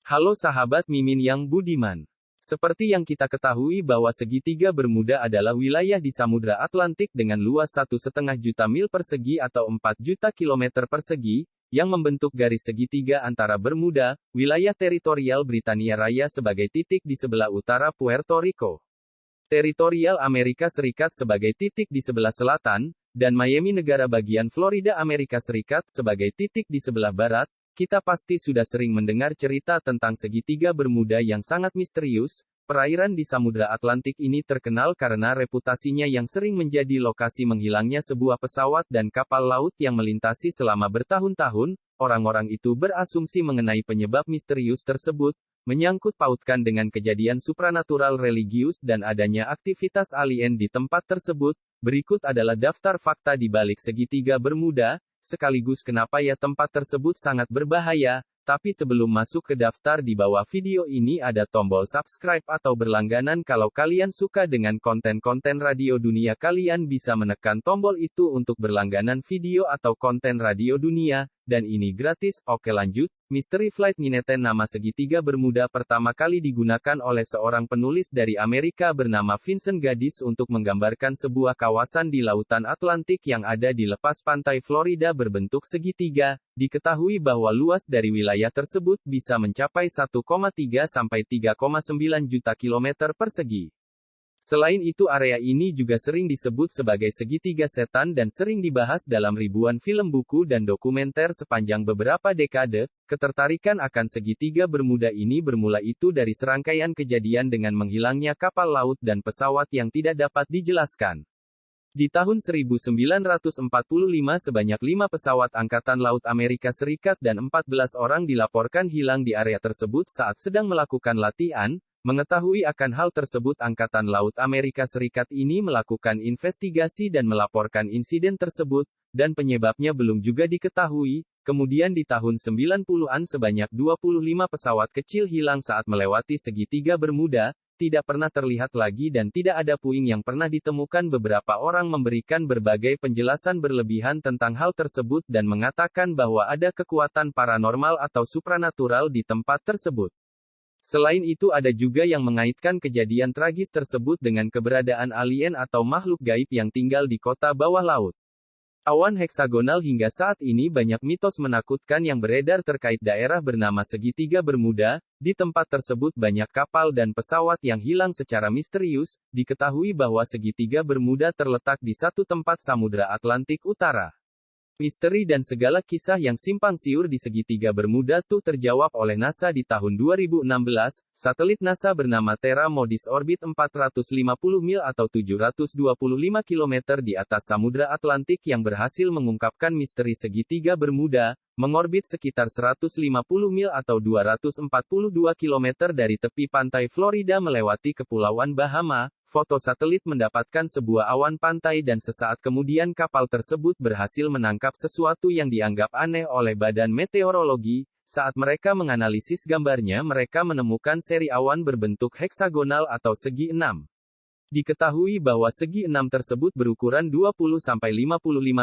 Halo sahabat Mimin yang budiman. Seperti yang kita ketahui bahwa segitiga Bermuda adalah wilayah di Samudra Atlantik dengan luas 1,5 juta mil persegi atau 4 juta kilometer persegi, yang membentuk garis segitiga antara Bermuda, wilayah teritorial Britania Raya sebagai titik di sebelah utara Puerto Rico, teritorial Amerika Serikat sebagai titik di sebelah selatan, dan Miami negara bagian Florida Amerika Serikat sebagai titik di sebelah barat. Kita pasti sudah sering mendengar cerita tentang segitiga Bermuda yang sangat misterius. Perairan di Samudra Atlantik ini terkenal karena reputasinya yang sering menjadi lokasi menghilangnya sebuah pesawat dan kapal laut yang melintasi selama bertahun-tahun. Orang-orang itu berasumsi mengenai penyebab misterius tersebut, menyangkut pautkan dengan kejadian supranatural religius dan adanya aktivitas alien di tempat tersebut. Berikut adalah daftar fakta di balik segitiga Bermuda, sekaligus kenapa ya tempat tersebut sangat berbahaya. Tapi sebelum masuk ke daftar, di bawah video ini ada tombol subscribe atau berlangganan. Kalau kalian suka dengan konten-konten Radio Dunia, kalian bisa menekan tombol itu untuk berlangganan video atau konten Radio Dunia, dan ini gratis. Oke lanjut. Mystery Flight Nineten. Nama segitiga Bermuda pertama kali digunakan oleh seorang penulis dari Amerika bernama Vincent Gaddis untuk menggambarkan sebuah kawasan di lautan Atlantik yang ada di lepas pantai Florida berbentuk segitiga. Diketahui bahwa luas dari wilayah tersebut bisa mencapai 1,3 sampai 3,9 juta kilometer persegi. Selain itu, area ini juga sering disebut sebagai segitiga setan dan sering dibahas dalam ribuan film, buku, dan dokumenter sepanjang beberapa dekade. Ketertarikan akan segitiga Bermuda ini bermula itu dari serangkaian kejadian dengan menghilangnya kapal laut dan pesawat yang tidak dapat dijelaskan. Di tahun 1945 sebanyak 5 pesawat Angkatan Laut Amerika Serikat dan 14 orang dilaporkan hilang di area tersebut saat sedang melakukan latihan. Mengetahui akan hal tersebut, Angkatan Laut Amerika Serikat ini melakukan investigasi dan melaporkan insiden tersebut, dan penyebabnya belum juga diketahui. Kemudian di tahun 90-an sebanyak 25 pesawat kecil hilang saat melewati segitiga Bermuda, tidak pernah terlihat lagi dan tidak ada puing yang pernah ditemukan. Beberapa orang memberikan berbagai penjelasan berlebihan tentang hal tersebut dan mengatakan bahwa ada kekuatan paranormal atau supranatural di tempat tersebut. Selain itu, ada juga yang mengaitkan kejadian tragis tersebut dengan keberadaan alien atau makhluk gaib yang tinggal di kota bawah laut. Awan heksagonal. Hingga saat ini banyak mitos menakutkan yang beredar terkait daerah bernama segitiga Bermuda. Di tempat tersebut banyak kapal dan pesawat yang hilang secara misterius. Diketahui bahwa segitiga Bermuda terletak di satu tempat Samudra Atlantik Utara. Misteri dan segala kisah yang simpang siur di segitiga Bermuda tuh terjawab oleh NASA di tahun 2016. Satelit NASA bernama Terra Modis orbit 450 mil atau 725 km di atas Samudra Atlantik yang berhasil mengungkapkan misteri segitiga Bermuda, mengorbit sekitar 150 mil atau 242 km dari tepi pantai Florida melewati Kepulauan Bahama. Foto satelit mendapatkan sebuah awan pantai dan sesaat kemudian kapal tersebut berhasil menangkap sesuatu yang dianggap aneh oleh Badan Meteorologi. Saat mereka menganalisis gambarnya, mereka menemukan seri awan berbentuk heksagonal atau segi 6. Diketahui bahwa segi 6 tersebut berukuran 20-55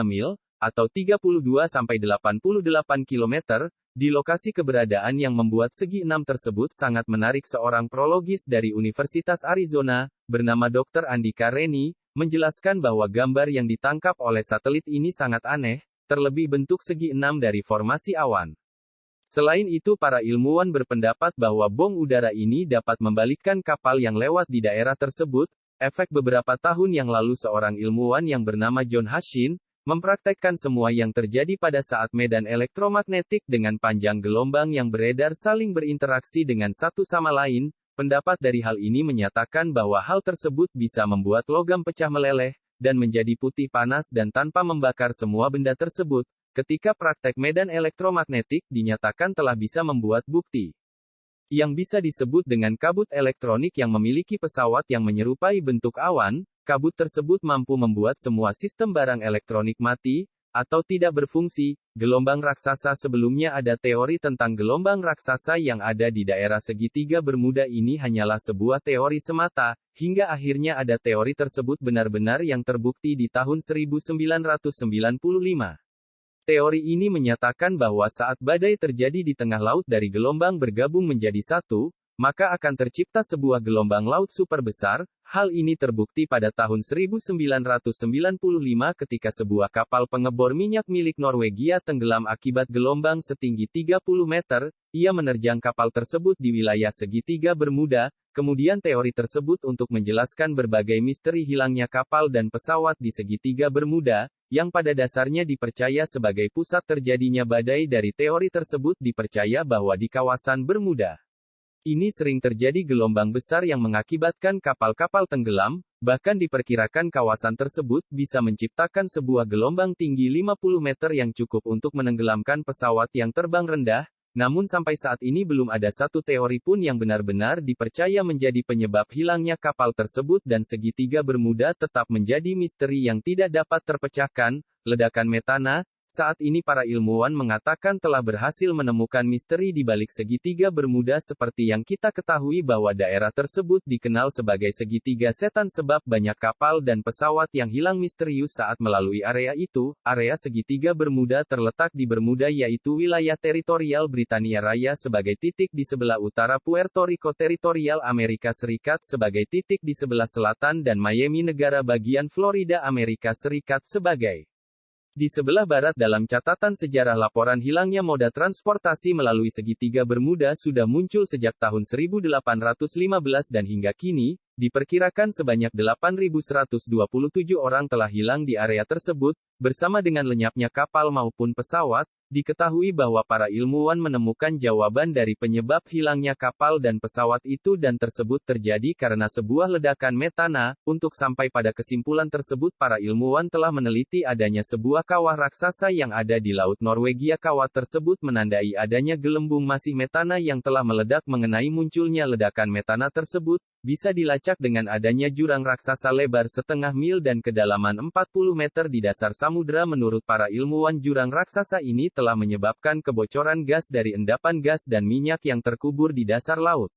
mil, atau 32-88 km, di lokasi keberadaan yang membuat segi 6 tersebut sangat menarik. Seorang prologis dari Universitas Arizona, bernama Dr. Andika Reni, menjelaskan bahwa gambar yang ditangkap oleh satelit ini sangat aneh, terlebih bentuk segi 6 dari formasi awan. Selain itu, para ilmuwan berpendapat bahwa bom udara ini dapat membalikkan kapal yang lewat di daerah tersebut. Efek beberapa tahun yang lalu seorang ilmuwan yang bernama John Hashin, mempraktekkan semua yang terjadi pada saat medan elektromagnetik dengan panjang gelombang yang beredar saling berinteraksi dengan satu sama lain. Pendapat dari hal ini menyatakan bahwa hal tersebut bisa membuat logam pecah meleleh, dan menjadi putih panas dan tanpa membakar semua benda tersebut. Ketika praktek medan elektromagnetik dinyatakan telah bisa membuat bukti yang bisa disebut dengan kabut elektronik yang memiliki pesawat yang menyerupai bentuk awan. Kabut tersebut mampu membuat semua sistem barang elektronik mati, atau tidak berfungsi. Gelombang raksasa. Sebelumnya ada teori tentang gelombang raksasa yang ada di daerah segitiga Bermuda ini hanyalah sebuah teori semata, hingga akhirnya ada teori tersebut benar-benar yang terbukti di tahun 1995. Teori ini menyatakan bahwa saat badai terjadi di tengah laut dari gelombang bergabung menjadi satu, maka akan tercipta sebuah gelombang laut super besar. Hal ini terbukti pada tahun 1995 ketika sebuah kapal pengebor minyak milik Norwegia tenggelam akibat gelombang setinggi 30 meter. Ia menerjang kapal tersebut di wilayah segitiga Bermuda. Kemudian teori tersebut untuk menjelaskan berbagai misteri hilangnya kapal dan pesawat di segitiga Bermuda, yang pada dasarnya dipercaya sebagai pusat terjadinya badai. Dari teori tersebut dipercaya bahwa di kawasan Bermuda ini sering terjadi gelombang besar yang mengakibatkan kapal-kapal tenggelam, bahkan diperkirakan kawasan tersebut bisa menciptakan sebuah gelombang tinggi 50 meter yang cukup untuk menenggelamkan pesawat yang terbang rendah. Namun sampai saat ini belum ada satu teori pun yang benar-benar dipercaya menjadi penyebab hilangnya kapal tersebut dan segitiga Bermuda tetap menjadi misteri yang tidak dapat terpecahkan. Ledakan metana. Saat ini para ilmuwan mengatakan telah berhasil menemukan misteri di balik segitiga Bermuda seperti yang kita ketahui bahwa daerah tersebut dikenal sebagai segitiga setan sebab banyak kapal dan pesawat yang hilang misterius saat melalui area itu. Area segitiga Bermuda terletak di Bermuda yaitu wilayah teritorial Britania Raya sebagai titik di sebelah utara, Puerto Rico teritorial Amerika Serikat sebagai titik di sebelah selatan dan Miami negara bagian Florida Amerika Serikat sebagai di sebelah barat. Dalam catatan sejarah, laporan hilangnya moda transportasi melalui segitiga Bermuda sudah muncul sejak tahun 1815 dan hingga kini, diperkirakan sebanyak 8.127 orang telah hilang di area tersebut, bersama dengan lenyapnya kapal maupun pesawat. Diketahui bahwa para ilmuwan menemukan jawaban dari penyebab hilangnya kapal dan pesawat itu dan tersebut terjadi karena sebuah ledakan metana. Untuk sampai pada kesimpulan tersebut, para ilmuwan telah meneliti adanya sebuah kawah raksasa yang ada di Laut Norwegia. Kawah tersebut menandai adanya gelembung masih metana yang telah meledak. Mengenai munculnya ledakan metana tersebut, bisa dilacak dengan adanya jurang raksasa lebar setengah mil dan kedalaman 40 meter di dasar samudera. Menurut para ilmuwan, jurang raksasa ini telah menyebabkan kebocoran gas dari endapan gas dan minyak yang terkubur di dasar laut.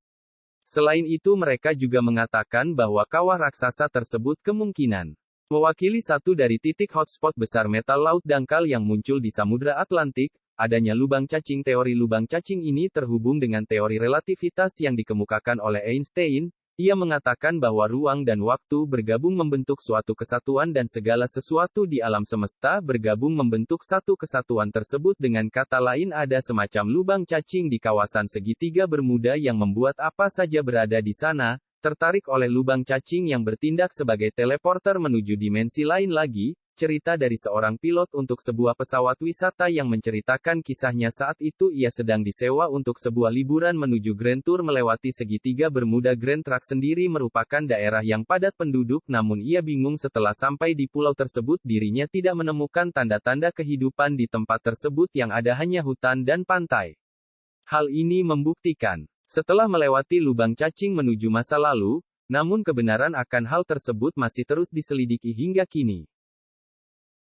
Selain itu, mereka juga mengatakan bahwa kawah raksasa tersebut kemungkinan mewakili satu dari titik hotspot besar metal laut dangkal yang muncul di Samudra Atlantik. Adanya lubang cacing. Teori lubang cacing ini terhubung dengan teori relativitas yang dikemukakan oleh Einstein. Ia mengatakan bahwa ruang dan waktu bergabung membentuk suatu kesatuan dan segala sesuatu di alam semesta bergabung membentuk satu kesatuan tersebut. Dengan kata lain, ada semacam lubang cacing di kawasan segitiga Bermuda yang membuat apa saja berada di sana, tertarik oleh lubang cacing yang bertindak sebagai teleporter menuju dimensi lain lagi. Cerita dari seorang pilot untuk sebuah pesawat wisata yang menceritakan kisahnya saat itu ia sedang disewa untuk sebuah liburan menuju Grand Tour melewati segitiga Bermuda. Grand Track sendiri merupakan daerah yang padat penduduk, namun ia bingung setelah sampai di pulau tersebut dirinya tidak menemukan tanda-tanda kehidupan di tempat tersebut yang ada hanya hutan dan pantai. Hal ini membuktikan, setelah melewati lubang cacing menuju masa lalu, namun kebenaran akan hal tersebut masih terus diselidiki hingga kini.